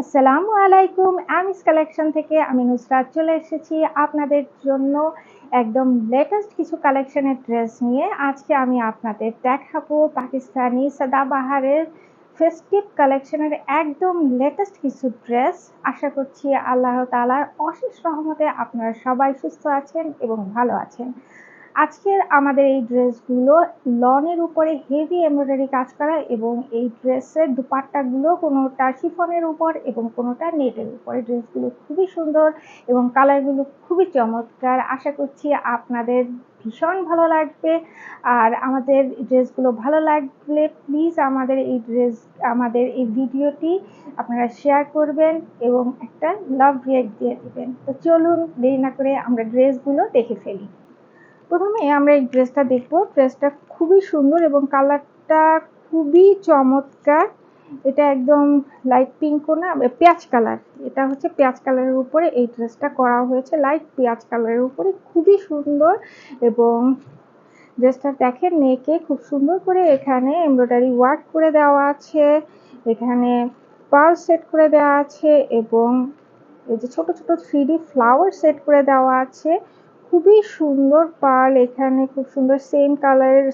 আসসালামু আলাইকুম। আমিস কালেকশন থেকে আমি নুসরাত চলে এসেছি আপনাদের জন্য একদম লেটেস্ট কিছু কালেকশনের ড্রেস নিয়ে। আজকে আমি আপনাদের দেখাবো পাকিস্তানি সাদাবাহারের ফেস্টিভ কালেকশনের একদম লেটেস্ট কিছু ড্রেস। আশা করছি আল্লাহ তাআলার অশেষ রহমতে আপনারা সবাই সুস্থ আছেন এবং ভালো আছেন। আজকের আমাদের এই ড্রেসগুলো লনের উপরে হেভি এমব্রয়ডারি কাজ করা এবং এই ড্রেসের দুপাট্টাগুলো কোনোটা শিফনের উপর এবং কোনোটা নেটের উপরে। ড্রেসগুলো খুবই সুন্দর এবং কালারগুলো খুবই চমৎকার। আশা করছি আপনাদের ভীষণ ভালো লাগবে। আর আমাদের ড্রেসগুলো ভালো লাগলে প্লিজ আমাদের এই ভিডিওটি আপনারা শেয়ার করবেন এবং একটা লাভ রিয়েক্ট দিয়ে দিবেন। তো চলুন দেরি না করে আমরা ড্রেসগুলো দেখে ফেলি। প্রথমে আমরা এই ড্রেসটা দেখবো। ড্রেসটা খুবই সুন্দর এবং কালারটা খুবই চমৎকার। এটা একদম লাইট পিঙ্কও না, পেঁয়াজ কালার। এটা হচ্ছে পেঁয়াজ কালারের উপরে এই ড্রেসটা করা হয়েছে, লাইট পেঁয়াজ কালারের উপরে, খুবই সুন্দর। এবং ড্রেসটা দেখেন নেকে খুব সুন্দর করে এখানে এমব্রয়ডারি ওয়ার্ক করে দেওয়া আছে, এখানে পার্ল সেট করে দেওয়া আছে এবং এই যে ছোট ছোট 3D ফ্লাওয়ার সেট করে দেওয়া আছে। খুবই সুন্দর পার্ল, এখানে খুব সুন্দর সেম কালারের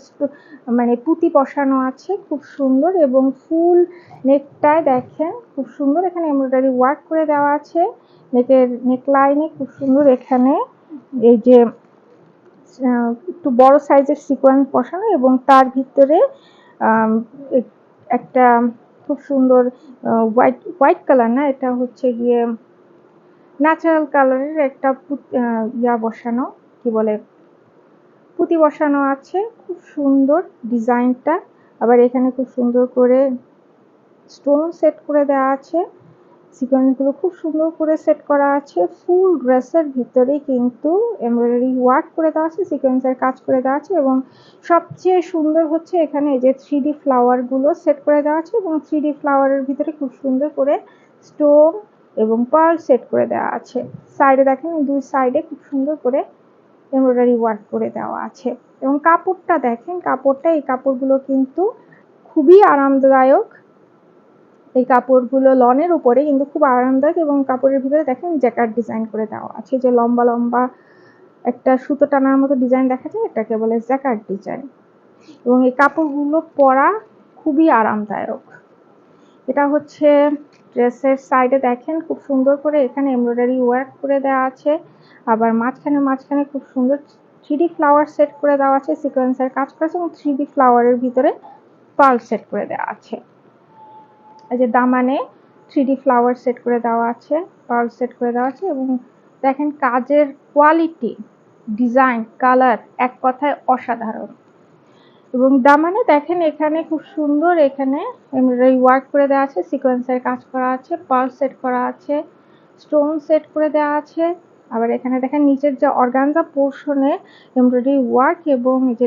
মানে পুঁতি বসানো আছে, খুব সুন্দর। এবং ফুল নেকটায় দেখেন খুব সুন্দর এখানে এমব্রয়ডারি ওয়ার্ক করে দেওয়া আছে। নেকলাইনে খুব সুন্দর এখানে এই যে একটু বড় সাইজের সিকোয়েন্স বসানো এবং তার ভিতরে একটা খুব সুন্দর হোয়াইট কালার না, এটা হচ্ছে গিয়ে ন্যাচারাল কালারের একটা বসানো, কি বলে, পুঁতি বসানো আছে। খুব সুন্দর ডিজাইনটা। আবার এখানে খুব সুন্দর করে স্টোন সেট করে দেওয়া আছে, সিকোয়েন্সগুলো খুব সুন্দর করে সেট করা আছে। ফুল ড্রেসের ভিতরে কিন্তু এমব্রয়ডারি ওয়ার্ক করে দেওয়া আছে, সিকোয়েন্সের কাজ করে দেওয়া আছে এবং সবচেয়ে সুন্দর হচ্ছে এখানে এই যে 3D ফ্লাওয়ারগুলো সেট করে দেওয়া আছে এবং 3D ফ্লাওয়ারের ভিতরে খুব সুন্দর করে স্টোন এবং পার্ল সেট করে দেওয়া আছে। সাইডে দেখেন দুই সাইডে খুব সুন্দর করে এমব্রয়ডারি ওয়ার্ক করে দেওয়া আছে। এবং কাপড়টা দেখেন, এই কাপড়গুলো কিন্তু খুবই আরামদায়ক। এই কাপড়গুলো লনের উপরে কিন্তু খুব আরামদায়ক এবং কাপড়ের ভিতরে দেখেন জ্যাকার্ড ডিজাইন করে দেওয়া আছে, যে লম্বা লম্বা একটা সুতো টানার মতো ডিজাইন দেখা যায়, এটাকে বলে জ্যাকার্ড ডিজাইন। এবং এই কাপড়গুলো পরা খুবই আরামদায়ক। এটা হচ্ছে ড্রেসের সাইডে দেখেন খুব সুন্দর করে এখানে এমব্রয়ডারি ওয়ার্ক করে দেওয়া আছে। আবার মাঝখানে খুব সুন্দর 3D ফ্লাওয়ার সেট করে দেওয়া আছে, সিকোয়েন্সের কাজ করেছে এবং 3D ফ্লাওয়ারের ভিতরে পার্ল সেট করে দেওয়া আছে। এই যে দামানে 3D ফ্লাওয়ার সেট করে দেওয়া আছে, পার্ল সেট করে দেওয়া আছে। এবং দেখেন কাজের কোয়ালিটি, ডিজাইন, কালার এক কথায় অসাধারণ। এবং দামানে দেখেন এখানে খুব সুন্দর এখানে এমব্রয়ডারি ওয়ার্ক করে দেওয়া আছে, সিকোয়েন্সের কাজ করা আছে, পার্ল সেট করা আছে, স্টোন সেট করে দেওয়া আছে। আবার এখানে দেখেন নিচের যে অর্গানজা পোর্শনে এমব্রয়ডারি ওয়ার্ক এবং যে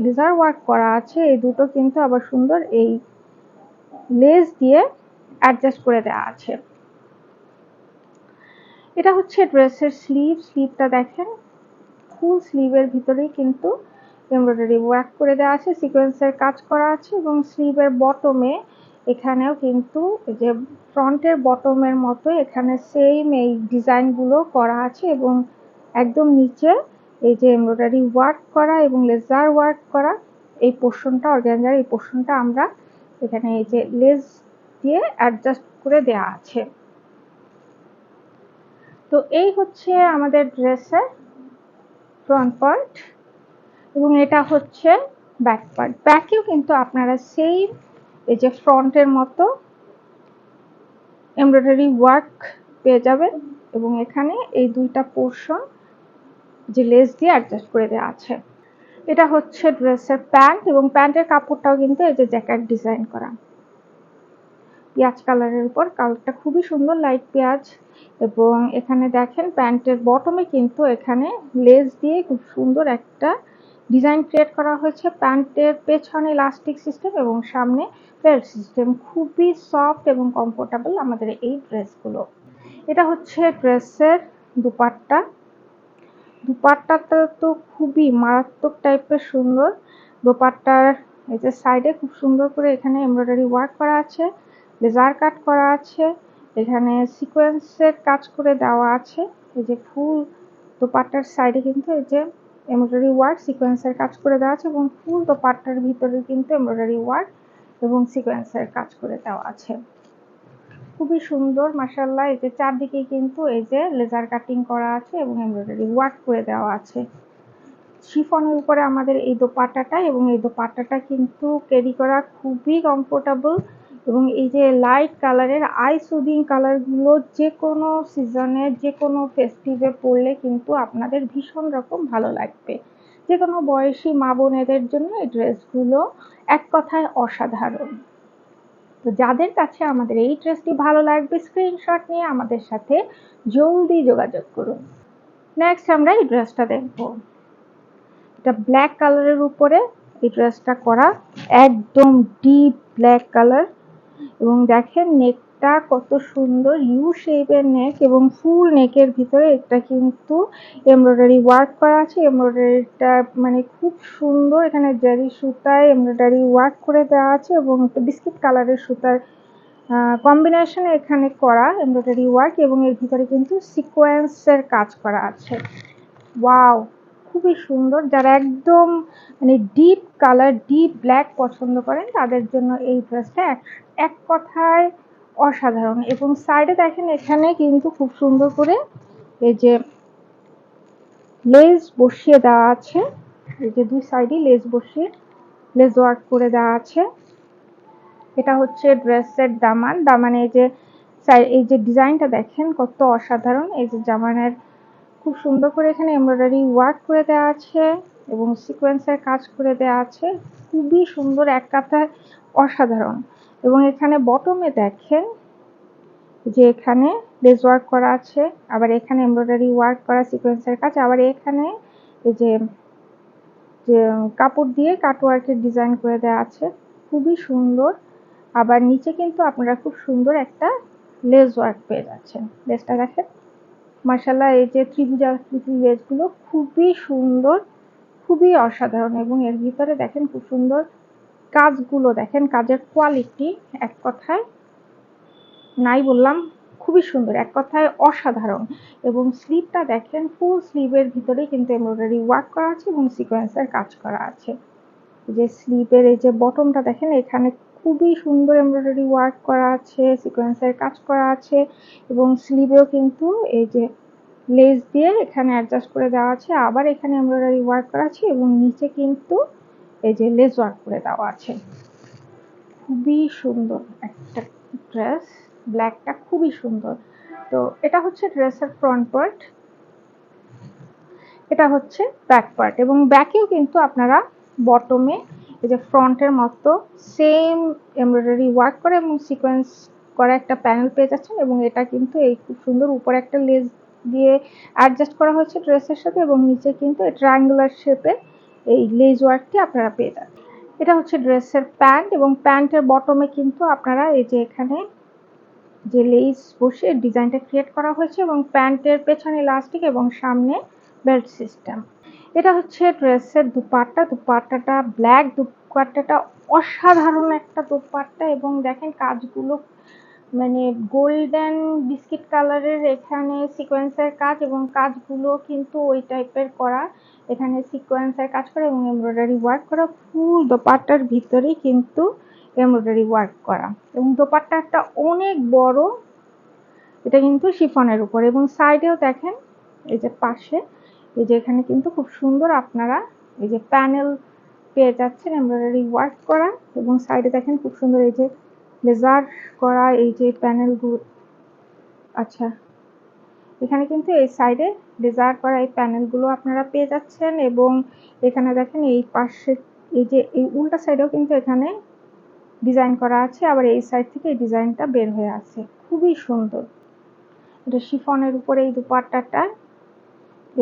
লেজার ওয়ার্ক করা আছে, এই দুটো কিন্তু আবার সুন্দর এই লেস দিয়ে অ্যাডজাস্ট করে দেওয়া আছে। এটা হচ্ছে ড্রেসের স্লিভটা দেখেন ফুল স্লিভের ভিতরেই কিন্তু এমব্রয়ডারি ওয়ার্ক করে দেওয়া আছে, সিকোয়েন্সের কাজ করা আছে। এবং স্লিভের বটমে এখানেও কিন্তু যে ফ্রন্টের বটমের মতো এখানে সেম এই ডিজাইনগুলো করা আছে এবং একদম নিচে এই যে এমব্রয়ডারি ওয়ার্ক করা এবং লেজার ওয়ার্ক করা এই পোর্শনটা, অর্গানজার এই পোর্শনটা আমরা এখানে এই যে লেস দিয়ে অ্যাডজাস্ট করে দেওয়া আছে। তো এই হচ্ছে আমাদের ড্রেসের ফ্রন্ট পার্ট এবং এটা হচ্ছে ব্যাক পার্ট। ব্যাকেও কিন্তু আপনারা সেম এই যে ফ্রন্টের মতো এমব্রয়ডারি ওয়ার্ক পেয়ে যাবেন এবং এখানে এই দুইটা পোর্শন যে লেস দিয়ে অ্যাডজাস্ট করে দেওয়া আছে। এটা হচ্ছে ড্রেসের প্যান্ট এবং প্যান্টের কাপড়টাও কিন্তু এই যে জ্যাকেট ডিজাইন করা পেঁয়াজ কালারের উপর, কালারটা খুবই সুন্দর, লাইট পেঁয়াজ। এবং এখানে দেখেন প্যান্টের বটমে কিন্তু এখানে লেস দিয়ে খুব সুন্দর একটা ডিজাইন ক্রিয়েট করা হয়েছে। প্যান্টের পেছনে ইলাস্টিক সিস্টেম এবং সামনে বেল্ট সিস্টেম, খুবই সফট এবং কমফোর্টেবল আমাদের এই ড্রেসগুলো। এটা হচ্ছে ড্রেসের দুপাট্টাটা তো খুবই মারাত্মক টাইপের সুন্দর। দোপাট্টার এই যে সাইডে খুব সুন্দর করে এখানে এমব্রয়ডারি ওয়ার্ক করা আছে, লেজার কাট করা আছে এখানে সিকোয়েন্সের কাজ করে দেওয়া আছে। এই যে ফুল দোপাট্টার সাইডে কিন্তু এই যে এমব্রয়ডারি ওয়ার্ক সিকোয়েন্সের কাজ করে দেওয়া আছে এবং ফুল দোপাট্টার ভিতরে কিন্তু এমব্রয়ডারি ওয়ার্ক এবং সিকোয়েন্সের কাজ করে দেওয়া আছে। খুবই সুন্দর মাশাআল্লাহ। এই যে চারদিকে কিন্তু এই যে লেজার কাটিং করা আছে এবং এমব্রয়ডারি ওয়ার্ক করে দেওয়া আছে। শিফনের উপরে আমাদের এই দোপাট্টাটা এবং এই দোপাট্টাটা কিন্তু ক্যারি করা খুবই কমফোর্টেবল এবং এই যে লাইট কালারের আই সুদিং কালারগুলো যে কোনো সিজনে যে কোনো ফেস্টিভে পরলে কিন্তু আপনাদের ভীষণ রকম ভালো লাগবে। যে কোনো বয়সী মা বোনেদের জন্য এই ড্রেসগুলো এক কথায় অসাধারণ। তো যাদের কাছে আমাদের এই ড্রেসটি ভালো লাগবে স্ক্রিনশট নিয়ে আমাদের সাথে জলদি যোগাযোগ করুন। নেক্সট আমরা এই ড্রেসটা দেখবো। এটা ব্ল্যাক কালারের উপরে এই ড্রেসটা করা, একদম ডিপ ব্ল্যাক কালার এবং দেখেন নেকটা কত সুন্দর ইউ শেপের নেক এবং ফুল নেকের ভিতরে এটা কিন্তু এমব্রয়ডারি ওয়ার্ক করা আছে। এমব্রয়ডারিটা মানে খুব সুন্দর, এখানে জারি সুতায় এমব্রয়ডারি ওয়ার্ক করে দেওয়া আছে এবং একটা বিস্কিট কালারের সুতার কম্বিনেশনে এখানে করা এমব্রয়ডারি ওয়ার্ক এবং এর ভিতরে কিন্তু সিকোয়েন্সের কাজ করা আছে। ওয়াও, খুবই সুন্দর। যারা একদম মানে ডিপ কালার ডিপ ব্ল্যাক পছন্দ করেন তাদের জন্য এই ড্রেসটা এক কথায় অসাধারণ। এবং সাইডে দেখেন এখানে কিন্তু খুব সুন্দর করে এই যে লেস বসিয়ে দেওয়া আছে। এই যে দুই সাইডে লেস বসিয়ে লেস ওয়ার্ক করে দেওয়া আছে। এটা হচ্ছে ড্রেসের দামান। দামানে এই যে ডিজাইনটা দেখেন কত অসাধারণ। এই যে জামানের খুব সুন্দর করে এখানে এমব্রয়ডারি ওয়ার্ক করে দেওয়া আছে এবং সিকোয়েন্সের কাজ করে দেওয়া আছে। খুবই সুন্দর, এক কথায় অসাধারণ। এবং এখানে বটমে দেখেন যে এখানে লেস ওয়ার্ক করা আছে, আবার এখানে এমব্রয়ডারি ওয়ার্ক করা সিকোয়েন্সের কাজ, আবার এখানে এই যে কাপড় দিয়ে কাটওয়ার্কের ডিজাইন করে দেওয়া আছে। খুবই সুন্দর। আবার নিচে কিন্তু আপনারা খুব সুন্দর একটা লেস ওয়ার্ক পেয়ে যাচ্ছেন। লেসটা দেখেন মাশাআল্লাহ। এই যে ত্রিভুজাকৃতির লেসগুলো খুবই সুন্দর, খুবই অসাধারণ এবং এর ভিতরে দেখেন খুব সুন্দর কাজগুলো, দেখেন কাজের কোয়ালিটি এক কথায় নাই বললাম, খুবই সুন্দর, এক কথায় অসাধারণ। এবং স্লিভটা দেখেন ফুল স্লিভের ভিতরে কিন্তু এমব্রয়ডারি ওয়ার্ক করা আছে এবং সিকোয়েন্সের কাজ করা আছে। যে স্লিভের এই যে বটমটা দেখেন এখানে খুবই সুন্দর এমব্রয়ডারি ওয়ার্ক করা আছে, সিকোয়েন্সের কাজ করা আছে এবং স্লিভেও কিন্তু এই যে লেস দিয়ে এখানে অ্যাডজাস্ট করে দেওয়া আছে, আবার এখানে এমব্রয়ডারি ওয়ার্ক করা আছে এবং নিচে কিন্তু এই যে লেস ওয়ার্ক করে দেওয়া আছে। খুবই সুন্দর একটা ড্রেস, ব্ল্যাকটা খুবই সুন্দর। তো এটা হচ্ছে ড্রেসের ফ্রন্ট পার্ট, এটা হচ্ছে ব্যাক পার্ট এবং ব্যাকেও কিন্তু আপনারা বটমে এই যে ফ্রন্টের মতো সেম এমব্রয়ডারি ওয়ার্ক করে এবং সিকোয়েন্স করা একটা প্যানেল পেয়ে যাচ্ছেন এবং এটা কিন্তু এই খুব সুন্দর উপরে একটা লেস দিয়ে অ্যাডজাস্ট করা হয়েছে ড্রেসের সাথে এবং নিচে কিন্তু ট্রায়াঙ্গুলার শেপে এই লেস ওয়ার্কটি আপনারা পেয়ে যাচ্ছেন। এটা হচ্ছে ড্রেসের প্যান্ট এবং প্যান্টের বটমে কিন্তু আপনারা এই যে এখানে যে লেস বসে ডিজাইনটা ক্রিয়েট করা হয়েছে এবং প্যান্টের পেছনে ইলাস্টিক এবং সামনে বেল্ট সিস্টেম। এটা হচ্ছে ড্রেসের দুপাট্টা। দুপাট্টাটা ব্ল্যাক, দুপাট্টাটা অসাধারণ একটা দুপাট্টা এবং দেখেন কাজগুলো মানে গোল্ডেন বিস্কিট কালারের এখানে সিকোয়েন্সের কাজ এবং কাজগুলো কিন্তু ওই টাইপের করা, এখানে সিকোয়েন্সের কাজ করা এবং এমব্রয়ডারি ওয়ার্ক করা, ফুল দোপাট্টার ভিতরেই কিন্তু এমব্রয়ডারি ওয়ার্ক করা এবং দোপাট্টাটা অনেক বড়। এটা কিন্তু শিফনের উপর এবং সাইডেও দেখেন এই যে পাশে এই যে এখানে কিন্তু খুব সুন্দর আপনারা এই যে প্যানেল পেয়ে যাচ্ছেন এমব্রয়ডারি ওয়ার্ক করা এবং সাইডে দেখেন খুব সুন্দর এই যে লেজার করা এই যে প্যানেলগুলো। আচ্ছা, এখানে কিন্তু এই সাইডে লেজার করা এই প্যানেলগুলো আপনারা পেয়ে যাচ্ছেন এবং এখানে দেখেন এই পাশে এই যে এই উল্টা সাইডেও কিন্তু এখানে ডিজাইন করা আছে, আবার এই সাইড থেকে এই ডিজাইনটা বের হয়ে আছে। খুবই সুন্দর। এটা শিফনের উপরে এই দুপাট্টাটা,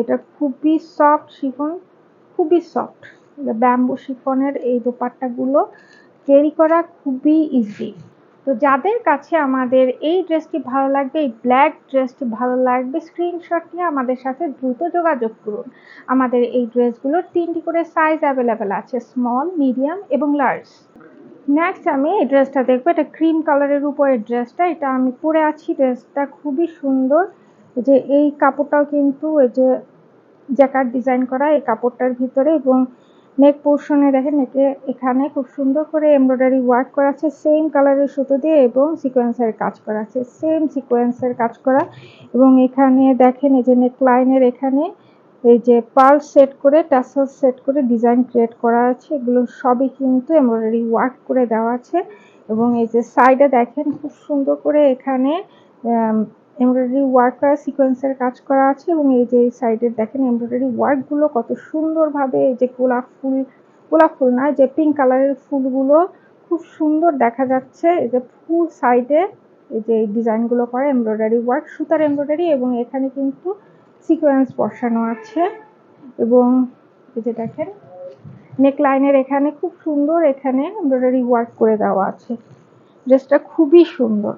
এটা খুবই সফট শিফন, খুবই সফট। ব্যাম্বু শিফনের এই দোপাট্টাগুলো ক্যারি করা খুবই ইজি। তো যাদের কাছে আমাদের এই ড্রেসটি ভালো লাগবে, এই ব্ল্যাক ড্রেসটি ভালো লাগবে, স্ক্রিনশট নিয়ে আমাদের সাথে দ্রুত যোগাযোগ করুন। আমাদের এই ড্রেসগুলোর 3টি করে সাইজ অ্যাভেলেবেল আছে, স্মল, মিডিয়াম এবং লার্জ। নেক্সট আমি এই ড্রেসটা দেখবো। এটা ক্রিম কালারের উপরে ড্রেসটা, এটা আমি পরে আছি। ড্রেসটা খুবই সুন্দর। যে এই কাপড়টাও কিন্তু এই যে জ্যাকার্ড ডিজাইন করা এই কাপড়টার ভিতরে, এবং নেক পোর্শনে দেখেন এখানে খুব সুন্দর করে এমব্রয়ডারি ওয়ার্ক করা আছে সেম কালারের সুতো দিয়ে, এবং সিকোয়েন্সের কাজ করা আছে সেম সিকোয়েন্সের কাজ করা। এবং এখানে দেখেন এই যে নেক লাইনের এখানে এই যে পার্ল সেট করে টাসেল সেট করে ডিজাইন ক্রিয়েট করা আছে। এগুলো সবই কিন্তু এমব্রয়ডারি ওয়ার্ক করে দেওয়া আছে। এবং এই যে সাইডে দেখেন খুব সুন্দর করে এখানে এমব্রয়ডারি ওয়ার্ক করা সিকোয়েন্সের কাজ করা আছে। এবং এই যে এই সাইডে দেখেন এমব্রয়ডারি ওয়ার্কগুলো কত সুন্দরভাবে, এই যে গোলাপ ফুল না, যে পিঙ্ক কালারের ফুলগুলো খুব সুন্দর দেখা যাচ্ছে। এই যে ফুল সাইডে এই যে ডিজাইনগুলো করা এমব্রয়ডারি ওয়ার্ক, সুতার এমব্রয়ডারি, এবং এখানে কিন্তু সিকোয়েন্স বসানো আছে। এবং এই যে দেখেন নেক লাইনের এখানে খুব সুন্দর এখানে এমব্রয়ডারি ওয়ার্ক করে দেওয়া আছে। ড্রেসটা খুবই সুন্দর।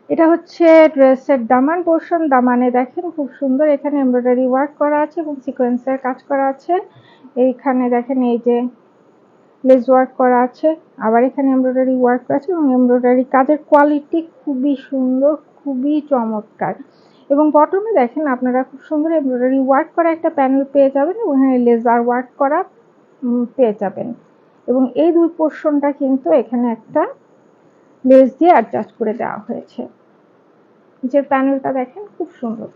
এটা হচ্ছে ড্রেসের দামান পোর্শন। দামানে দেখেন খুব সুন্দর এখানে এমব্রয়ডারি ওয়ার্ক করা আছে এবং সিকোয়েন্সের কাজ করা আছে। এইখানে দেখেন এই যে লেস ওয়ার্ক করা আছে, আবার এখানে এমব্রয়ডারি ওয়ার্ক করা আছে, এবং এমব্রয়ডারি কাজের কোয়ালিটি খুবই সুন্দর, খুবই চমৎকার। এবং বটমে দেখেন আপনারা খুব সুন্দর এমব্রয়ডারি ওয়ার্ক করা একটা প্যানেল পেয়ে যাবেন, এবং এখানে লেজার ওয়ার্ক করা পেয়ে যাবেন। এবং এই দুই পোর্শনটা কিন্তু এখানে একটা লেস দিয়ে অ্যাডজাস্ট করে দেওয়া হয়েছে। নিচের প্যানেলটা দেখেন খুব সুন্দর।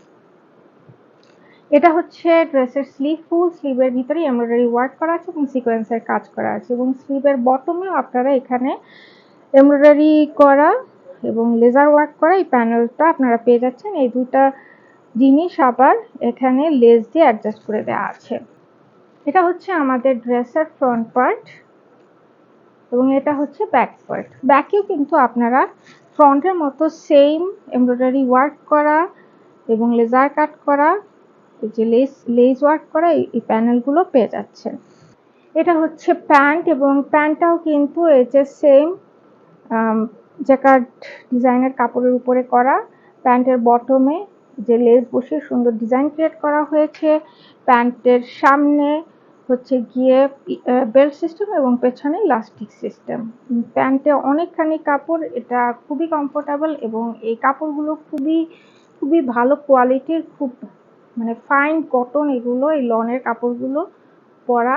এটা হচ্ছে ড্রেসের স্লিভ, ফুল স্লিভের ভিতরে এমব্রয়ডারি ওয়ার্ক করা আছে এবং সিকোয়েন্সের কাজ করা আছে। এবং স্লিভের বটমেও আপনারা এখানে এমব্রয়ডারি করা এবং লেজার ওয়ার্ক করা এই প্যানেলটা আপনারা পেয়ে যাচ্ছেন। এই দুইটা জিনিস আবার এখানে লেস দিয়ে অ্যাডজাস্ট করে দেওয়া আছে। এটা হচ্ছে আমাদের ড্রেসের ফ্রন্ট পার্ট, এবং এটা হচ্ছে ব্যাক পার্ট। ব্যাকেও কিন্তু আপনারা ফ্রন্টের মতো সেম এমব্রয়ডারি ওয়ার্ক করা এবং লেজার কাট করা, এই যে লেস ওয়ার্ক করা এই প্যানেলগুলো পেয়ে যাচ্ছেন। এটা হচ্ছে প্যান্ট, এবং প্যান্টটাও কিন্তু এই যে সেম জ্যাকার্ড ডিজাইনের কাপড়ের উপরে করা। প্যান্টের বটমে যে লেস বসিয়ে সুন্দর ডিজাইন ক্রিয়েট করা হয়েছে। প্যান্টের সামনে হচ্ছে গিয়ে বেল্ট সিস্টেম এবং পেছনে ইলাস্টিক সিস্টেম। প্যান্টে অনেকখানি কাপড়, এটা খুবই কমফোর্টেবল, এবং এই কাপড়গুলো খুবই খুবই ভালো কোয়ালিটির, খুব মানে ফাইন কটন। এগুলো এই লনের কাপড়গুলো পরা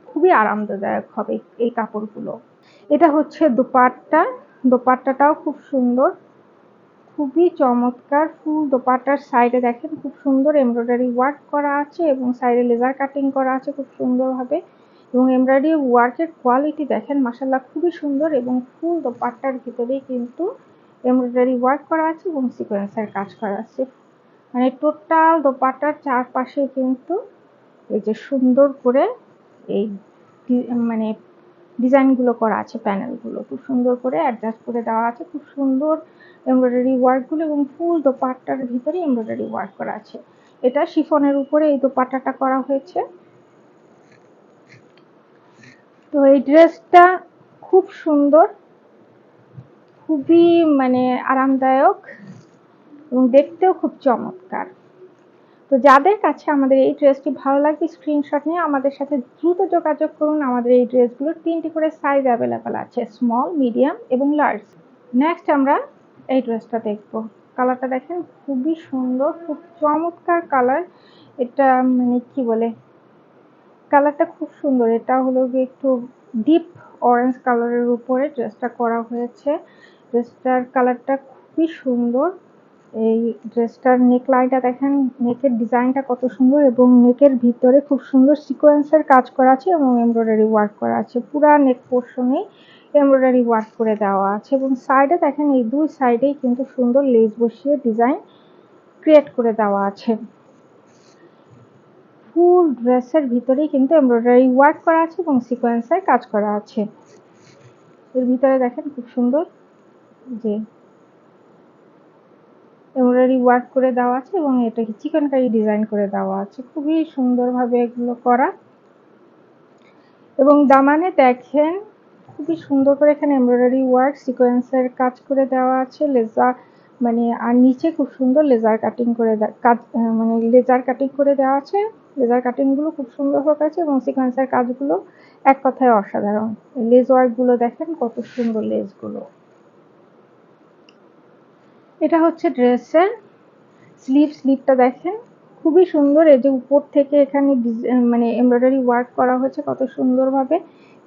খুবই আরামদায়ক হবে এই কাপড়গুলো। এটা হচ্ছে দোপাট্টা। দোপাট্টাটাও খুব সুন্দর, খুবই চমৎকার। ফুল দোপাট্টার সাইডে দেখেন খুব সুন্দর এমব্রয়ডারি ওয়ার্ক করা আছে, এবং সাইডে লেজার কাটিং করা আছে খুব সুন্দরভাবে। এবং এমব্রয়ডারি ওয়ার্কের কোয়ালিটি দেখেন মাশাআল্লাহ খুবই সুন্দর। এবং ফুল দোপাট্টার ভিতরেই কিন্তু এমব্রয়ডারি ওয়ার্ক করা আছে এবং সিকোয়েন্সের কাজ করা আছে। মানে টোটাল দোপাট্টার চারপাশে কিন্তু এই যে সুন্দর করে এই মানে ডিজাইনগুলো করা আছে, প্যানেলগুলো খুব সুন্দর করে অ্যাডজাস্ট করে দেওয়া আছে। খুব সুন্দর এমব্রয়ডারি ওয়ার্কগুলো, এবং ফুল দোপাট্টার ভিতরে এমব্রয়ডারি ওয়ার্ক করা আছে। এটা শিফনের উপরে এই দোপাট্টাটা করা হয়েছে। তো এই ড্রেসটা খুব সুন্দর, খুবই মানে আরামদায়ক, এবং দেখতেও খুব চমৎকার। তো যাদের কাছে আমাদের এই ড্রেসটি ভালো লাগবে স্ক্রিনশট নিয়ে আমাদের সাথে দ্রুত যোগাযোগ করুন। আমাদের এই ড্রেসগুলোর 3টি করে সাইজ অ্যাভেলেবেল আছে, স্মল, মিডিয়াম এবং লার্জ। নেক্সট আমরা এই ড্রেসটা দেখব। কালারটা দেখেন খুবই সুন্দর, খুব চমৎকার কালার। এটা মানে কি বলে, কালারটা খুব সুন্দর। এটা হলো গিয়ে একটু ডিপ অরেঞ্জ কালারের উপরে ড্রেসটা করা হয়েছে। ড্রেসটার কালারটা খুবই সুন্দর। এই ড্রেসটার নেক লাইনটা দেখেন, নেকের ডিজাইনটা কত সুন্দর, এবং নেকের ভিতরে খুব সুন্দর সিকোয়েন্সের কাজ করা আছে এবং এমব্রয়ডারি ওয়ার্ক করা আছে। পুরা নেক পোর্শনে এমব্রয়ডারি ওয়ার্ক করে দেওয়া আছে, এবং সাইডে দেখেন এই দুই সাইডেই কিন্তু সুন্দর লেস বসিয়ে ডিজাইন ক্রিয়েট করে দেওয়া আছে। ফুল ড্রেসের ভিতরেই কিন্তু এমব্রয়ডারি ওয়ার্ক করা আছে এবং সিকোয়েন্সের কাজ করা আছে। এর ভিতরে দেখেন খুব সুন্দর যে এমব্রয়ডারি ওয়ার্ক করে দেওয়া আছে, এবং এটাকে চিকনকারি ডিজাইন করে দেওয়া আছে, খুবই সুন্দরভাবে এগুলো করা। এবং দামানে দেখেন খুবই সুন্দর করে এখানে এমব্রয়ডারি ওয়ার্ক সিকোয়েন্সের কাজ করে দেওয়া আছে। লেজার মানে আর নিচে খুব সুন্দর লেজার কাটিং করে কাজ মানে লেজার কাটিং করে দেওয়া আছে। লেজার কাটিংগুলো খুব সুন্দর হয়ে আছে, এবং সিকোয়েন্সের কাজগুলো এক কথায় অসাধারণ। লেস ওয়ার্ক গুলো দেখেন কত সুন্দর লেস গুলো। এটা হচ্ছে ড্রেসের স্লিভটা দেখেন খুবই সুন্দর। এই যে উপর থেকে এখানে মানে এমব্রয়ডারি ওয়ার্ক করা হয়েছে কত সুন্দরভাবে,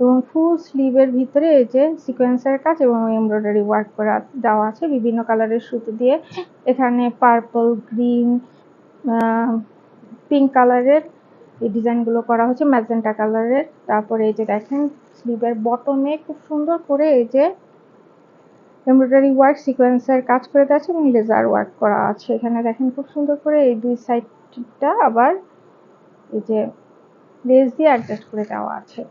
এবং ফুল স্লিভের ভিতরে এই যে সিকোয়েন্সের কাজ এবং এমব্রয়ডারি ওয়ার্ক করা দেওয়া আছে বিভিন্ন কালারের সুতো দিয়ে। এখানে পার্পল, গ্রিন, পিঙ্ক কালারের এই ডিজাইনগুলো করা হচ্ছে, ম্যাজেন্টা কালারের। তারপরে এই যে দেখেন স্লিভের বটমে খুব সুন্দর করে এই যে এমব্রয়ডারি ওয়ার্ক সিকোয়েন্সের কাজ করে দেওয়া আছে এবং লেজার ওয়ার্ক করা আছে। এখানে দেখেন খুব সুন্দর করে এই দুই সাইডটা আবার এই যে লেস দিয়ে অ্যাডজাস্ট করে দেওয়া আছে।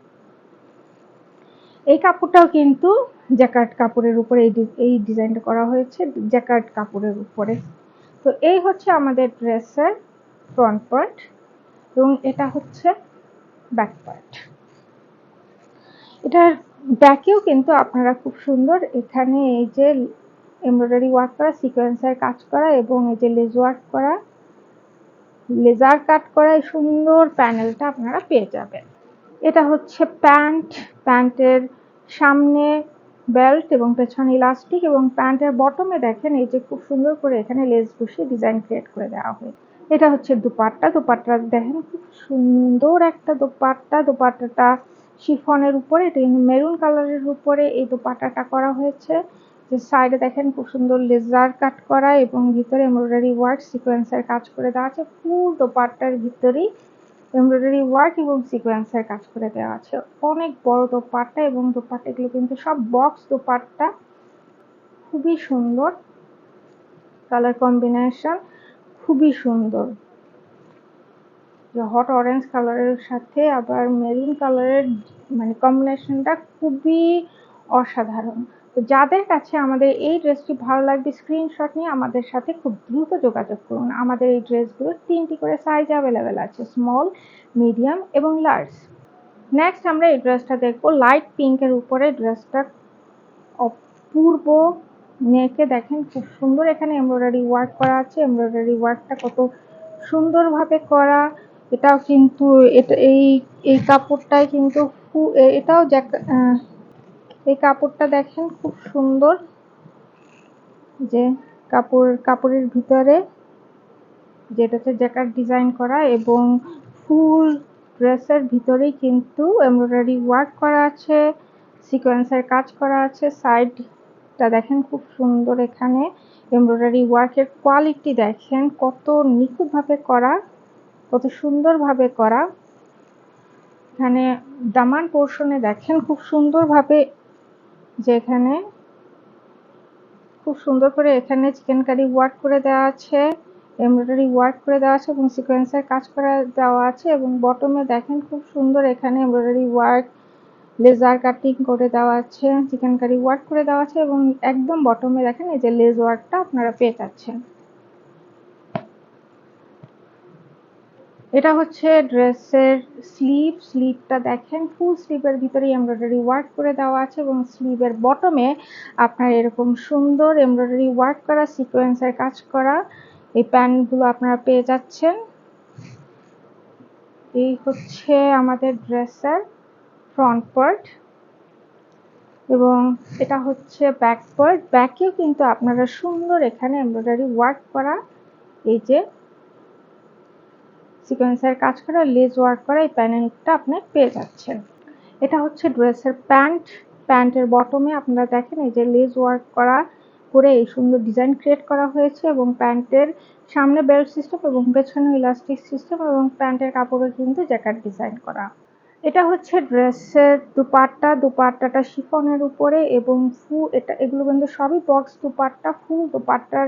এই কাপড়টাও কিন্তু জ্যাকার্ড কাপড়ের উপরে এই ডিজাইনটা করা হয়েছে জ্যাকার্ড কাপড়ের উপরে। তো এই হচ্ছে আমাদের ড্রেসের ফ্রন্ট পার্ট এবং এটা হচ্ছে ব্যাক পার্ট। এটার ব্যাকেও কিন্তু আপনারা খুব সুন্দর এখানে এই যে এমব্রয়ডারি ওয়ার্ক করা, সিকোয়েন্সের কাজ করা এবং এই যে লেস ওয়ার্ক করা, লেজার কাট করা এই সুন্দর প্যানেলটা আপনারা পেয়ে যাবেন। এটা হচ্ছে প্যান্টের সামনে বেল্ট এবং পেছনে ইলাস্টিক, এবং প্যান্টের বটমে দেখেন এই যে খুব সুন্দর করে এখানে লেস বসিয়ে ডিজাইন ক্রিয়েট করে দেওয়া হয়েছে। এটা হচ্ছে দুপাট্টা দেখেন খুব সুন্দর একটা দোপাট্টাটা শিফনের উপরে, এটা মেরুন কালারের উপরে এই দোপাট্টাটা করা হয়েছে। যে সাইডে দেখেন খুব সুন্দর লেজার কাট করা এবং ভিতরে এমব্রয়ডারি ওয়ার্ক সিকোয়েন্সের কাজ করে দেওয়া আছে। ফুল দোপাট্টার ভিতরেই এমব্রয়ডারি ওয়ার্ক এবং সিকোয়েন্সের কাজ করে দেওয়া আছে। অনেক বড় দোপাট্টা এবং দোপাট্টাগুলো কিন্তু সব বক্স দোপাট্টা, খুবই সুন্দর কালার কম্বিনেশন, খুবই সুন্দর। হট অরেঞ্জ কালারের সাথে আবার মেরুন কালারের মানে কম্বিনেশনটা খুবই অসাধারণ। তো যাদের কাছে আমাদের এই ড্রেসটি ভালো লাগবে স্ক্রিনশট নিয়ে আমাদের সাথে খুব দ্রুত যোগাযোগ করুন। আমাদের এই ড্রেসগুলোর 3টি করে সাইজ অ্যাভেলেবেল আছে, স্মল, মিডিয়াম এবং লার্জ। নেক্সট আমরা এই ড্রেসটা দেখবো লাইট পিঙ্কের উপরে। ড্রেসটা অপূর্ব, নেকে দেখেন খুব সুন্দর এখানে এমব্রয়ডারি ওয়ার্ক করা আছে। এমব্রয়ডারি ওয়ার্কটা কত সুন্দরভাবে করা। এটাও কিন্তু এই কাপড়টাই কিন্তু এটাও এই কাপড়টা দেখেন খুব সুন্দর, যে কাপড়ের ভিতরে যেটাতে জ্যাকার্ড ডিজাইন করা এবং ফুল ড্রেসের ভিতরেই কিন্তু এমব্রয়ডারি ওয়ার্ক করা আছে, সিকোয়েন্সের কাজ করা আছে। সাইডটা দেখেন খুব সুন্দর, এখানে এমব্রয়ডারি ওয়ার্কের কোয়ালিটি দেখেন কত নিখুঁতভাবে করা, কত সুন্দরভাবে করা। এখানে দামান পোর্শনে দেখেন খুব সুন্দরভাবে, যে এখানে খুব সুন্দর করে এখানে চিকেনকারি ওয়ার্ক করে দেওয়া আছে, এমব্রয়ডারি ওয়ার্ক করে দেওয়া আছে এবং সিকোয়েন্সের কাজ করে দেওয়া আছে। এবং বটমে দেখেন খুব সুন্দর এখানে এমব্রয়ডারি ওয়ার্ক, লেজার কাটিং করে দেওয়া আছে, চিকেনকারি ওয়ার্ক করে দেওয়া আছে এবং একদম বটমে দেখেন এই যে লেস ওয়ার্কটা আপনারা পেয়ে যাচ্ছেন। এটা হচ্ছে ড্রেসের স্লিভটা দেখেন ফুল স্লিভের ভিতরে এমব্রয়ডারি ওয়ার্ক করে দেওয়া আছে এবং স্লিভের বটমে আপনার এরকম সুন্দর এমব্রয়ডারি ওয়ার্ক করা সিকোয়েন্সের কাজ করা এই প্যান্টগুলো আপনারা পেয়ে যাচ্ছেন। এই হচ্ছে আমাদের ড্রেসের ফ্রন্ট পার্ট এবং এটা হচ্ছে ব্যাক পার্ট। ব্যাকেও কিন্তু আপনারা সুন্দর এখানে এমব্রয়ডারি ওয়ার্ক করা এই যে সিকোয়েন্সের কাজ করা লেস ওয়ার্ক করা এই প্যানেলটা আপনি পেয়ে যাচ্ছেন। এটা হচ্ছে ড্রেসের প্যান্টের বটমে আপনারা দেখেন এই যে লেস ওয়ার্ক করা করে এই সুন্দর ডিজাইন ক্রিয়েট করা হয়েছে এবং প্যান্টের সামনে বেল্ট সিস্টেম এবং পেছনে ইলাস্টিক সিস্টেম এবং প্যান্টের কাপড়ে কিন্তু জ্যাকেট ডিজাইন করা। এটা হচ্ছে ড্রেসের দুপাট্টাটা শিফনের উপরে এবং এগুলো কিন্তু সবই বক্স দুপাট্টা। ফুল দুপাট্টার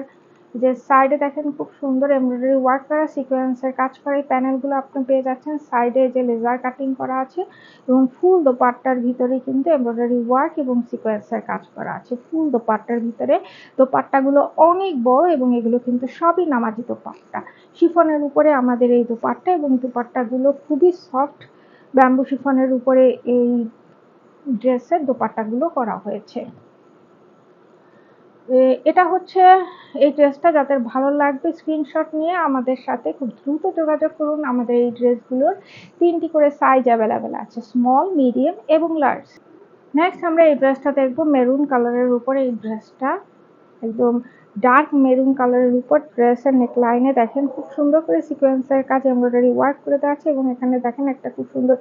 যে সাইডে দেখেন খুব সুন্দর এমব্রয়ডারি ওয়ার্ক করা সিকোয়েন্সের কাজ করা এই প্যানেলগুলো আপনি পেয়ে যাচ্ছেন। সাইডে যে লেজার কাটিং করা আছে এবং ফুল দোপাট্টার ভিতরে কিন্তু এমব্রয়ডারি ওয়ার্ক এবং সিকোয়েন্সের কাজ করা আছে। ফুল দোপাট্টার ভিতরে দোপাট্টাগুলো অনেক বড় এবং এগুলো কিন্তু সবই নামাজি দোপাট্টা। শিফনের উপরে আমাদের এই দোপাট্টা এবং দোপাট্টাগুলো খুবই সফট, ব্যাম্বু শিফনের উপরে এই ড্রেসের দোপাট্টাগুলো করা হয়েছে। এটা হচ্ছে এই ড্রেসটা, যাদের ভালো লাগবে স্ক্রিনশট নিয়ে আমাদের সাথে খুব দ্রুত যোগাযোগ করুন। আমাদের এই ড্রেসগুলোর 3টি করে সাইজ অ্যাভেলেবেল আছে, স্মল, মিডিয়াম এবং লার্জ। নেক্সট আমরা এই ড্রেসটা দেখবো মেরুন কালারের উপরে। এই ড্রেসটা একদম ডার্ক মেরুন কালারের উপর, ড্রেসের নেকলাইনে দেখেন খুব সুন্দর করে সিকোয়েন্সের কাজ এমব্রয়ডারি ওয়ার্ক করে দেওয়া আছে এবং এখানে দেখেন একটা খুব সুন্দর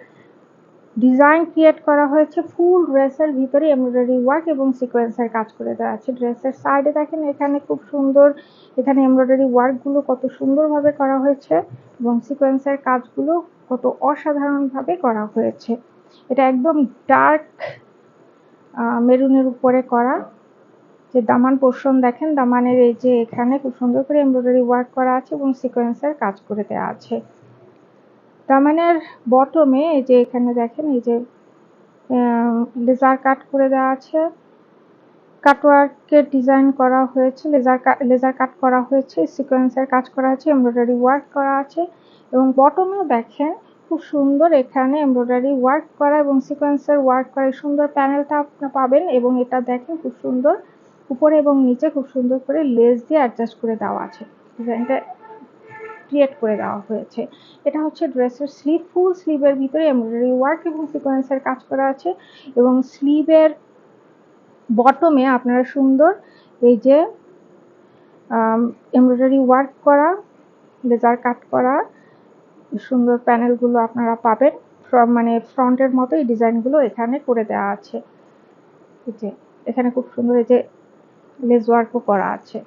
ডিজাইন ক্রিয়েট করা হয়েছে। ফুল ড্রেসের ভিতরে এমব্রয়ডারি ওয়ার্ক এবং সিকোয়েন্সের কাজ করে দেওয়া আছে। ড্রেসের সাইডে দেখেন এখানে খুব সুন্দর, এখানে এমব্রয়ডারি ওয়ার্কগুলো কত সুন্দরভাবে করা হয়েছে এবং সিকোয়েন্সের কাজগুলো কত অসাধারণভাবে করা হয়েছে। এটা একদম ডার্ক মেরুনের উপরে করা। যে দামান পোর্শন দেখেন, দামানের এই যে এখানে খুব সুন্দর করে এমব্রয়ডারি ওয়ার্ক করা আছে এবং সিকোয়েন্সের কাজ করে দেওয়া আছে। দামানের বটমে এই যে এখানে দেখেন এই যে লেজার কাট করে দেওয়া আছে, কাটওয়ার্কের ডিজাইন করা হয়েছে, লেজার কাট করা হয়েছে, সিকোয়েন্সের কাজ করা আছে, এমব্রয়ডারি ওয়ার্ক করা আছে এবং বটমেও দেখেন খুব সুন্দর এখানে এমব্রয়ডারি ওয়ার্ক করা এবং সিকোয়েন্সের ওয়ার্ক করা সুন্দর প্যানেলটা আপনারা পাবেন। এবং এটা দেখেন খুব সুন্দর উপরে এবং নিচে খুব সুন্দর করে লেস দিয়ে অ্যাডজাস্ট করে দেওয়া আছে, ডিজাইনটা ক্রিয়েট করে দেওয়া হয়েছে। এটা হচ্ছে ড্রেসের স্লিভ, ফুল স্লিভের ভিতরে এমব্রয়ডারি ওয়ার্ক এবং সিকোয়েন্সের কাজ করা আছে এবং স্লিভের বটমে আপনারা সুন্দর এই যে এমব্রয়ডারি ওয়ার্ক করা, লেজার কাট করা সুন্দর প্যানেলগুলো আপনারা পাবেন। মানে ফ্রন্টের মতো এই ডিজাইনগুলো এখানে করে দেওয়া আছে। এই যে এখানে খুব সুন্দর এই যে লেস ওয়ার্কও করা আছে।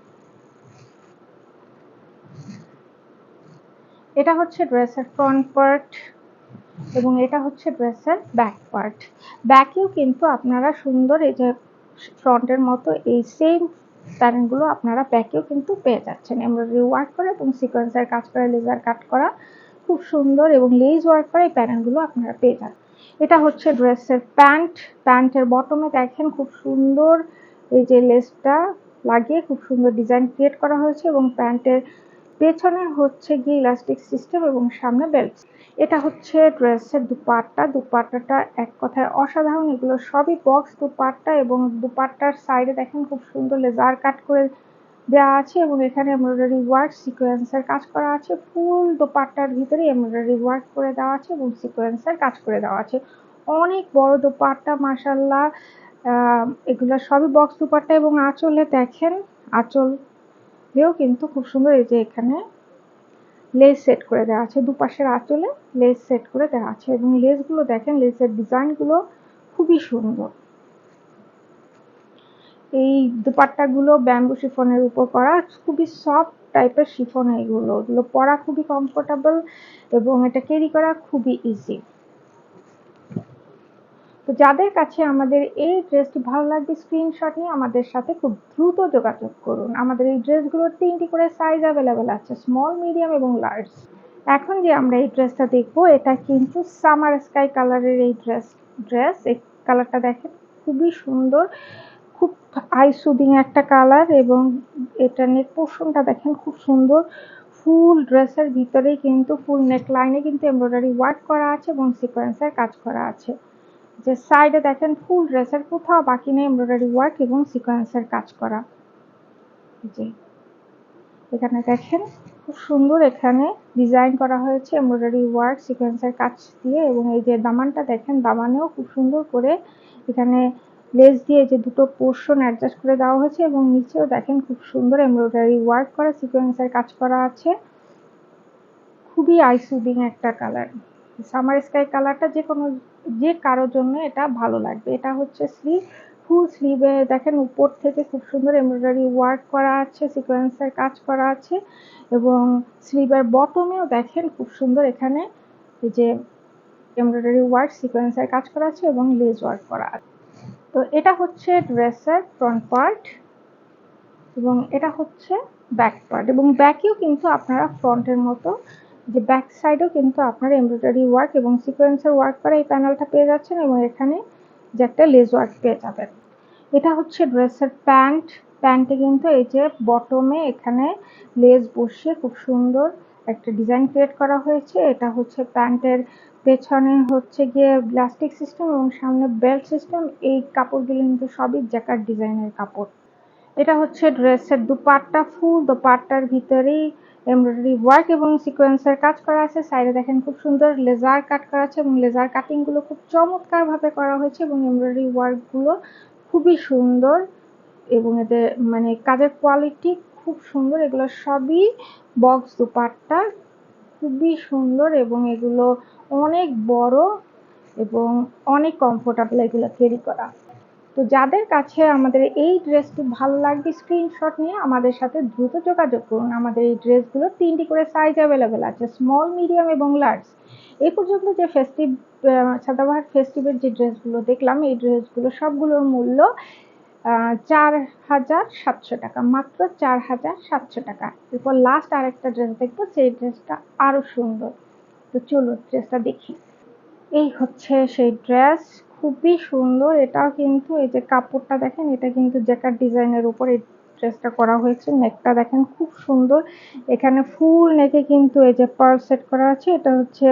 এটা হচ্ছে ড্রেসের ফ্রন্ট পার্ট এবং এটা হচ্ছে ড্রেসের ব্যাক পার্ট। ব্যাকেও কিন্তু আপনারা সুন্দর এই যে ফ্রন্টের মতো এই সেম প্যানেলগুলো আপনারা ব্যাকেও কিন্তু পেয়ে যাচ্ছেন। এমব্রয়ডারি ওয়ার্ক করা এবং সিকোয়েন্সের কাজ করা, লেজার কাট করা খুব সুন্দর এবং লেস ওয়ার্ক করা এই প্যানেলগুলো আপনারা পেয়ে যান। এটা হচ্ছে ড্রেসের প্যান্ট। প্যান্টের বটমে দেখেন খুব সুন্দর এই যে লেসটা লাগিয়ে খুব সুন্দর ডিজাইন ক্রিয়েট করা হয়েছে এবং প্যান্টের পেছনে হচ্ছে গিয়ে ইলাস্টিক সিস্টেম এবং সামনে বেল্ট। এটা হচ্ছে ড্রেসের দুপাট্টা। দুপাট্টাটা এক কথায় অসাধারণ, এগুলো সবই বক্স দুপাট্টা এবং দুপাট্টার সাইডে দেখেন খুব সুন্দর লেজার কাট করে দেওয়া আছে এবং এখানে এমব্রয়ডারি ওয়ার্ক সিকোয়েন্সের কাজ করা আছে। ফুল দোপাট্টার ভিতরে এমব্রয়ডারি ওয়ার্ক করে দেওয়া আছে এবং সিকোয়েন্সের কাজ করে দেওয়া আছে। অনেক বড় দোপাট্টা মাশাআল্লাহ। এগুলো সবই বক্স দোপাট্টা এবং আঁচলে দেখেন, আঁচলেও কিন্তু খুব সুন্দর এই যে এখানে লেস সেট করে দেওয়া আছে, দুপাশের আঁচলে লেস সেট করে দেওয়া আছে এবং লেসগুলো দেখেন, লেসের ডিজাইনগুলো খুবই সুন্দর। এই দুপাট্টাগুলো ব্যাম্বু শিফনের উপর করা, খুবই সফট টাইপের শিফন। এগুলো পরা খুবই কমফোর্টেবল এবং এটা ক্যারি করা খুবই ইজি। তো যাদের কাছে আমাদের এই ড্রেসটি ভালো লাগবে স্ক্রিনশট নিয়ে আমাদের সাথে খুব দ্রুত যোগাযোগ করুন। আমাদের এই ড্রেসগুলোর 3টি করে সাইজ অ্যাভেলেবেল আছে, স্মল, মিডিয়াম এবং লার্জ। এখন যে আমরা এই ড্রেসটা দেখবো এটা কিন্তু সামার স্কাই কালারের এই এই কালারটা দেখেন খুবই সুন্দর, খুব আই সুদিং একটা কালার এবং এটা নেক পোর্শনটা দেখেন খুব সুন্দর। ফুল ড্রেসের ভিতরেই কিন্তু ফুল নেক লাইনে কিন্তু এমব্রয়ডারি ওয়ার্ক করা আছে এবং সিকোয়েন্সের কাজ করা আছে। যে সাইডে দেখেন ফুল ড্রেসের কোথাও বাকি নেই এমব্রয়ডারি ওয়ার্ক এবং সিকোয়েন্সের কাজ করা। জি, এখানে দেখেন খুব সুন্দর এখানে ডিজাইন করা হয়েছে এমব্রয়ডারি ওয়ার্ক সিকোয়েন্সের কাজ দিয়ে এবং এই যে দামানটা দেখেন, দামানেও খুব সুন্দর করে এখানে লেস দিয়ে যে দুটো পোর্শন অ্যাডজাস্ট করে দেওয়া হয়েছে এবং নিচেও দেখেন খুব সুন্দর এমব্রয়ডারি ওয়ার্ক করা সিকোয়েন্সের কাজ করা আছে। খুবই আইসুদিং একটা কালার। সামার স্কাই কালারটা যে কারোর জন্য এটা ভালো লাগবে। এটা হচ্ছে স্লিভ, ফুল স্লিভে দেখেন উপর থেকে খুব সুন্দর এমব্রয়ডারি ওয়ার্ক করা আছে, সিকোয়েন্সের কাজ করা আছে এবং স্লিভের বটমেও দেখেন খুব সুন্দর এখানে এই যে এমব্রয়ডারি ওয়ার্ক সিকোয়েন্সের কাজ করা আছে এবং লেস ওয়ার্ক করা আছে। তো এটা হচ্ছে ড্রেসের ফ্রন্ট পার্ট এবং এটা হচ্ছে ব্যাক পার্ট এবং ব্যাকেও কিন্তু আপনারা ফ্রন্টের মতো যে ব্যাক সাইডেও কিন্তু আপনারা এমব্রয়ডারি ওয়ার্ক এবং সিকোয়েন্সের ওয়ার্ক করা এই প্যানেলটা পেয়ে যাচ্ছেন এবং এখানে যে একটা লেস ওয়ার্ক পেয়ে যাবেন। এটা হচ্ছে ড্রেসের প্যান্ট। প্যান্টে কিন্তু এই যে বটমে এখানে লেস বসিয়ে খুব সুন্দর একটা ডিজাইন ক্রিয়েট করা হয়েছে। এটা হচ্ছে প্যান্টের পেছনে হচ্ছে গিয়ে ইলাস্টিক সিস্টেম এবং সামনে বেল্ট সিস্টেম। এই কাপড়গুলো কিন্তু সবই জ্যাকার্ড ডিজাইনের কাপড়। এটা হচ্ছে ড্রেসের দুপাট্টা, ফুল দুপাট্টার ভিতরেই এমব্রয়ডারি ওয়ার্ক এবং সিকোয়েন্সের কাজ করা আছে। সাইডে দেখেন খুব সুন্দর লেজার কাট করা আছে এবং লেজার কাটিং গুলো খুব চমৎকার ভাবে করা হয়েছে এবং এমব্রয়ডারি ওয়ার্ক গুলো খুবই সুন্দর এবং এদের মানে কাজের কোয়ালিটি খুব সুন্দর। এগুলো সবই বক্স দুপাট্টা, খুবই সুন্দর এবং এগুলো অনেক বড় এবং অনেক কমফোর্টেবল এগুলো ক্যারি করা। তো যাদের কাছে আমাদের এই ড্রেসটি ভালো লাগবে স্ক্রিনশট নিয়ে আমাদের সাথে দ্রুত যোগাযোগ করুন। আমাদের এই ড্রেসগুলো 3টি করে সাইজ অ্যাভেলেবেল আছে, স্মল, মিডিয়াম এবং লার্জ। এই পর্যন্ত যে ফেস্টিভ সাদাবাহার ফেস্টিভের যে ড্রেসগুলো দেখলাম, এই ড্রেসগুলো সবগুলোর মূল্য 4,700 টাকা, মাত্র 4,700 টাকা। এরপর লাস্ট আরেকটা ড্রেস দেখবো, সেই ড্রেসটা আরো সুন্দর। তো চলো ড্রেসটা দেখি। এই হচ্ছে সেই ড্রেস, খুবই সুন্দর। এটাও কিন্তু এই যে কাপড়টা দেখেন, এটা কিন্তু জ্যাকার্ড ডিজাইনের উপর এই ড্রেসটা করা হয়েছে। নেকটা দেখেন খুব সুন্দর, এখানে ফুল নেকে কিন্তু এই যে পার্ল সেট করা আছে। এটা হচ্ছে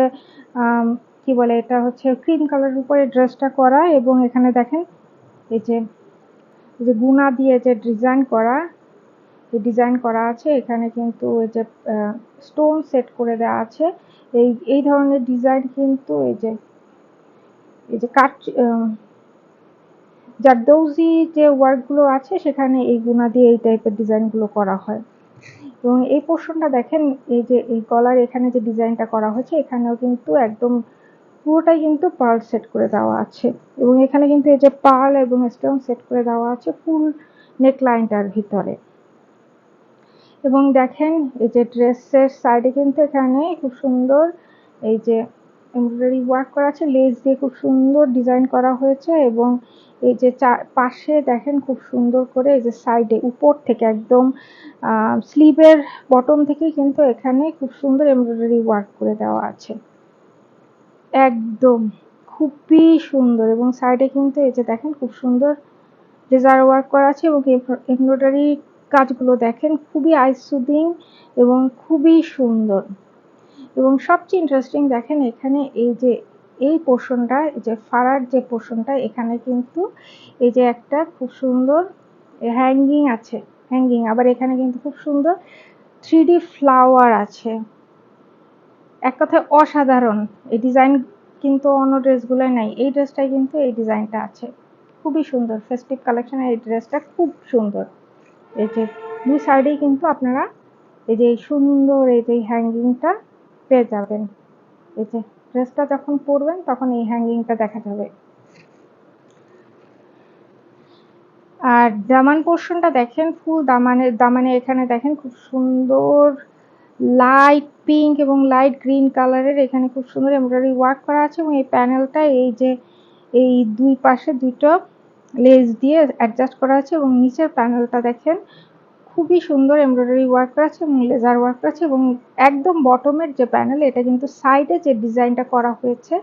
কি বলে, এটা হচ্ছে ক্রিম কালারের উপরে ড্রেসটা করা এবং এখানে দেখেন এই যে গুনা দিয়ে যে ডিজাইন করা আছে। এখানে কিন্তু এই যে স্টোন সেট করে দেওয়া আছে। এই ধরনের ডিজাইন কিন্তু এই যে কাট জারদৌজি যে ওয়ার্ক গুলো আছে সেখানে এই গুনা দিয়ে এই টাইপের ডিজাইন গুলো করা হয়। এবং এই পোর্শনটা দেখেন, এই যে এই গলার এখানে যে ডিজাইনটা করা হয়েছে, এখানেও কিন্তু একদম পুরোটাই কিন্তু পার্ল সেট করে দেওয়া আছে এবং এখানে কিন্তু এই যে পার্ল এবং স্টোন সেট করে দেওয়া আছে ফুল নেক লাইনটার ভিতরে। এবং দেখেন এই যে ড্রেসের সাইডে কিন্তু এখানে খুব সুন্দর এই যে এমব্রয়ডারি ওয়ার্ক করা আছে, লেস দিয়ে খুব সুন্দর ডিজাইন করা হয়েছে এবং এই যে পাশে দেখেন খুব সুন্দর করে এই যে সাইডে উপর থেকে একদম স্লিভের বটম থেকে কিন্তু এখানে খুব সুন্দর এমব্রয়ডারি ওয়ার্ক করে দেওয়া আছে, একদম খুবই সুন্দর। এবং সাইডে কিন্তু এই যে দেখেন খুব সুন্দর লেজার ওয়ার্ক করা আছে এবং এমব্রয়ডারি কাজগুলো দেখেন খুবই আই সুদিং এবং খুবই সুন্দর। এবং সবচেয়ে ইন্টারেস্টিং দেখেন এখানে এই যে এই পোর্শনটা, এই যে ফাড়ার যে পোর্শনটা, এখানে কিন্তু এই যে একটা খুব সুন্দর হ্যাঙ্গিং আছে, আবার এখানে কিন্তু খুব সুন্দর 3D ফ্লাওয়ার আছে। এক কথায় অসাধারণ এই ডিজাইন, কিন্তু অন্য ড্রেসগুলোয় নাই, এই ড্রেসটাই কিন্তু এই ডিজাইনটা আছে। খুবই সুন্দর ফেস্টিভ কালেকশনের এই ড্রেসটা খুব সুন্দর। এই যে দুই সাইডেই কিন্তু আপনারা এই যে সুন্দর এই যে হ্যাঙ্গিংটা পেয়ে যাবেন। এই যে ড্রেসটা যখন পরবেন তখন এই হ্যাঙ্গিংটা দেখা যাবে। আর দামান পোর্শনটা দেখেন, ফুল দামানে এখানে দেখেন খুব সুন্দর লাইট পিঙ্ক এবং লাইট গ্রিন কালারের এখানে খুব সুন্দর এমব্রয়ডারি ওয়ার্ক করা আছে এবং এই প্যানেলটা এই যে এই দুই পাশে দুটো লেস দিয়ে অ্যাডজাস্ট করা আছে এবং নিচের প্যানেলটা দেখেন খুবই সুন্দর এমব্রয়ডারি ওয়ার্ক করা আছে এবং লেজার ওয়ার্ক করা আছে এবং একদম বটমের যে প্যানেল, এটা কিন্তু সাইডে যে ডিজাইনটা করা হয়েছে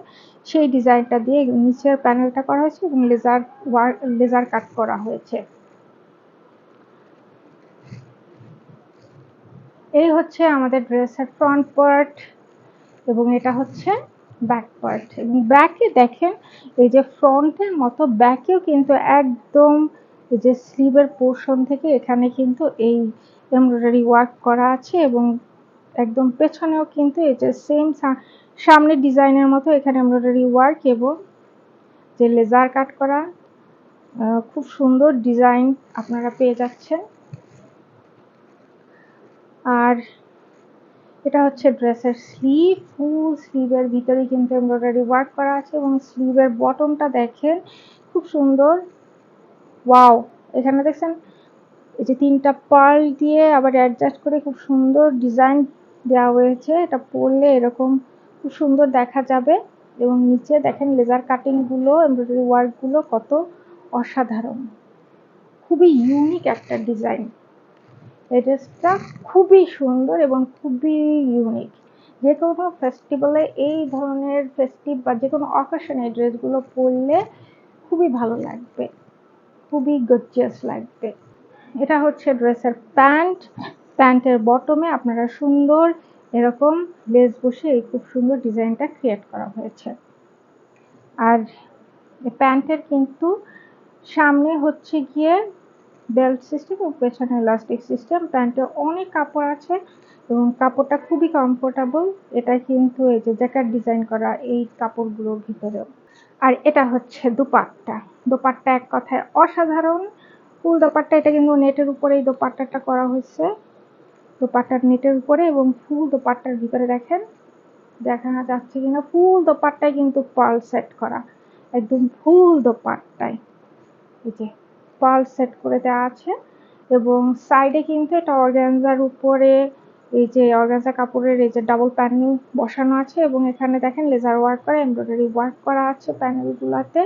সেই ডিজাইনটা দিয়ে নিচের প্যানেলটা করা হয়েছে এবং লেজার কাট করা হয়েছে। এই হচ্ছে আমাদের ড্রেসের ফ্রন্ট পার্ট এবং এটা হচ্ছে ব্যাক পার্ট। এবং ব্যাকে দেখেন এই যে ফ্রন্টের মতো ব্যাকেও কিন্তু একদম এই যে স্লিভের পোর্শন থেকে এখানে কিন্তু এই এমব্রয়ডারি ওয়ার্ক করা আছে এবং একদম পেছনেও কিন্তু এই যে সেম সামনের ডিজাইনের মতো এখানে এমব্রয়ডারি ওয়ার্ক এবং যে লেজার কাট করা খুব সুন্দর ডিজাইন আপনারা পেয়ে যাচ্ছেন। আর এটা হচ্ছে ড্রেসের স্লিভ, ফুল স্লিভের ভিতরে কিন্তু এমব্রয়ডারি ওয়ার্ক করা আছে এবং স্লিভের বটমটা দেখেন খুব সুন্দর। ওয়াও, এখানে দেখছেন এই যে 3টা পার্ল দিয়ে আবার অ্যাডজাস্ট করে খুব সুন্দর ডিজাইন দেওয়া হয়েছে। এটা পরলে এরকম খুব সুন্দর দেখা যাবে এবং নিচে দেখেন লেজার কাটিং গুলো, এমব্রয়ডারি ওয়ার্ক গুলো কত অসাধারণ, খুবই ইউনিক একটা ডিজাইন। এই ড্রেসটা খুবই সুন্দর এবং খুবই ইউনিক। যে কোনো ফেস্টিভ্যালে এই ধরনের ফেস্টিভ বা যে কোনো অকেশনে এই ড্রেসগুলো পরলে খুবই ভালো লাগবে, খুবই গর্জিয়াস লাগবে। এটা হচ্ছে ড্রেসের প্যান্টের বটমে আপনারা সুন্দর এরকম লেস বসে এই খুব সুন্দর ডিজাইনটা ক্রিয়েট করা হয়েছে। আর প্যান্টের কিন্তু সামনে হচ্ছে গিয়ে বেল্ট সিস্টেম এবং পেছনে ইলাস্টিক সিস্টেম। প্যান্টে অনেক কাপড় আছে এবং কাপড়টা খুবই কমফোর্টেবল। এটা কিন্তু এই যে জ্যাকেট ডিজাইন করা এই কাপড়গুলোর ভিতরেও। আর এটা হচ্ছে দোপাট্টা। দোপাট্টা এক কথায় অসাধারণ। ফুল দোপাট্টা, এটা কিন্তু নেটের উপরে এই দোপাট্টাটা করা হয়েছে। দোপাট্টার নেটের উপরে এবং ফুল দোপাট্টার ভিতরে দেখেন দেখা যাচ্ছে কিনা, ফুল দোপাট্টায় কিন্তু পার্ল সেট করা, একদম ফুল দোপাট্টায় এই যে পার্ল সেট করে দেওয়া আছে। এবং সাইডে কিন্তু এটা অর্গানজার উপরে এই যে অর্গানজা কাপড়ের এই যে ডাবল প্যানেল বসানো আছে এবং এখানে দেখেন লেজার ওয়ার্ক করা, এমব্রয়ডারি ওয়ার্ক করা আছে প্যানেলগুলোতে।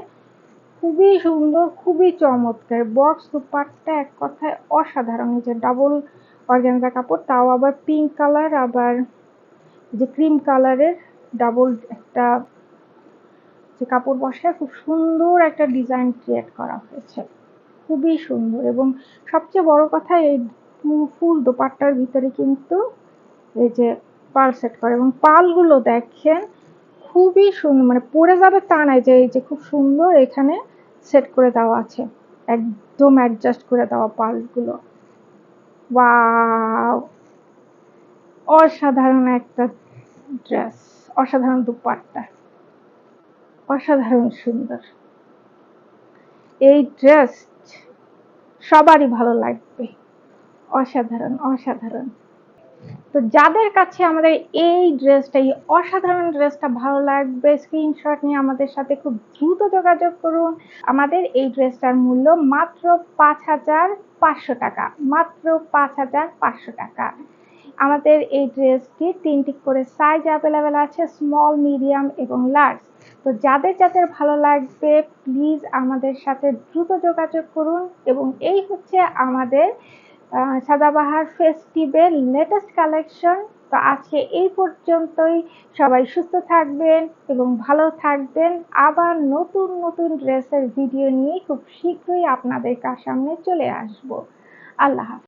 খুবই সুন্দর, খুবই চমৎকার। বক্স দোপাট্টা এক কথায় অসাধারণ। এই যে ডাবল অর্গানজা কাপড়, তাও আবার পিঙ্ক কালার, আবার যে ক্রিম কালারের ডাবল একটা যে কাপড় বসায় খুব সুন্দর একটা ডিজাইন ক্রিয়েট করা হয়েছে, খুবই সুন্দর। এবং সবচেয়ে বড় কথা, এই ফুল দোপাট্টার ভিতরে কিন্তু এই যে পার্ল সেট করে এবং পার্লগুলো দেখেন খুবই সুন্দর, মানে পরে যাবে তা নাই, যে এই যে খুব সুন্দর এখানে সেট করে দেওয়া আছে, একদম অ্যাডজাস্ট করে দেওয়া পার্লগুলো। ওয়াও, অসাধারণ একটা ড্রেস, অসাধারণ দোপাট্টা, অসাধারণ সুন্দর। এই ড্রেস সবারই ভালো লাগবে, অসাধারণ অসাধারণ। তো যাদের কাছে আমাদের এই ড্রেসটা, এই অসাধারণ ড্রেসটা ভালো লাগবে, স্ক্রিনশট নিয়ে আমাদের সাথে খুব দ্রুত যোগাযোগ করুন। আমাদের এই ড্রেসটার মূল্য মাত্র ৫,৫০০ টাকা, মাত্র ৫,৫০০ টাকা। আমাদের এই ড্রেসটি ৩টি করে সাইজ অ্যাভেলেবেল আছে, স্মল, মিডিয়াম এবং লার্জ। তো যাদের যাদের ভালো লাগবে প্লিজ আমাদের সাথে দ্রুত যোগাযোগ করুন। এবং এই হচ্ছে আমাদের সাদাবাহার ফেস্টিভের লেটেস্ট কালেকশন। তো আজকে এই পর্যন্তই। সবাই সুস্থ থাকবেন এবং ভালো থাকবেন। আবার নতুন নতুন ড্রেসের ভিডিও নিয়ে খুব শীঘ্রই আপনাদের সামনে চলে আসবো। আল্লাহ হাফেজ।